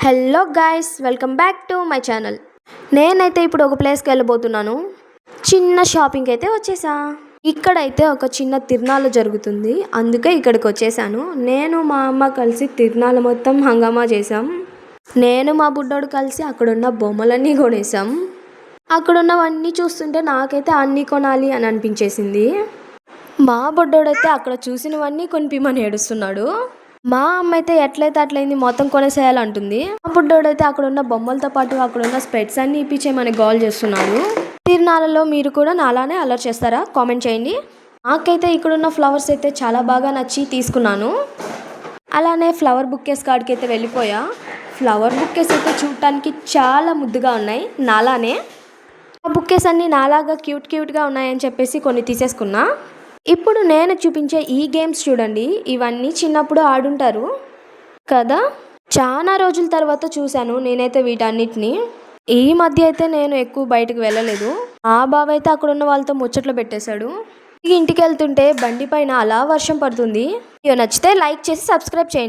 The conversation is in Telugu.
Hello guys, welcome back to my channel. నేనైతే ఇప్పుడు ఒక ప్లేస్కి వెళ్ళబోతున్నాను. చిన్న షాపింగ్ అయితే వచ్చేసా. ఇక్కడైతే ఒక చిన్న తిరునాళ్ళ జరుగుతుంది, అందుకే ఇక్కడికి వచ్చేసాను. నేను మా అమ్మ కలిసి తిరునాళ్ళ మొత్తం హంగామా చేసాం. నేను మా బుడ్డోడు కలిసి అక్కడున్న బొమ్మలన్నీ కొనేసాం. అక్కడున్నవన్నీ చూస్తుంటే నాకైతే అన్నీ కొనాలి అని అనిపించేసింది. మా బుడ్డోడైతే అక్కడ చూసినవన్నీ కొనిపిమని ఏడుస్తున్నాడు. మా అమ్మ అయితే ఎట్లయితే అట్లయింది మొత్తం కొనేసేయాలంటుంది. మా బుడ్డోడైతే అక్కడ ఉన్న బొమ్మలతో పాటు అక్కడ ఉన్న స్పెట్స్ అన్ని ఇప్పించేయమని గోల్ చేస్తున్నాడు. తిరునాళ్ళలో మీరు కూడా నాలానే అలర్ట్ చేస్తారా? కామెంట్ చేయండి. నాకైతే ఇక్కడున్న ఫ్లవర్స్ అయితే చాలా బాగా నచ్చి తీసుకున్నాను. అలానే ఫ్లవర్ బుక్కేస్ కాడికి అయితే వెళ్ళిపోయా. ఫ్లవర్ బుక్కేస్ అయితే చూడటానికి చాలా ముద్దుగా ఉన్నాయి, నాలానే. ఆ బుక్కేస్ అన్నీ నాలాగా క్యూట్గా ఉన్నాయని చెప్పేసి కొన్ని తీసేసుకున్నా. ఇప్పుడు నేను చూపించే ఈ గేమ్స్ చూడండి, ఇవన్నీ చిన్నప్పుడు ఆడుంటారు కదా. చాలా రోజుల తర్వాత చూశాను నేనైతే వీటన్నిటిని. ఈ మధ్య అయితే నేను ఎక్కువ బయటకు వెళ్ళలేదు. ఆ బావ అయితే అక్కడ ఉన్న వాళ్ళతో ముచ్చట్లు పెట్టేశాడు. ఇంటికి వెళ్తుంటే బండి పైన అలా వర్షం పడుతుంది. నచ్చితే లైక్ చేసి సబ్స్క్రైబ్ చేయండి.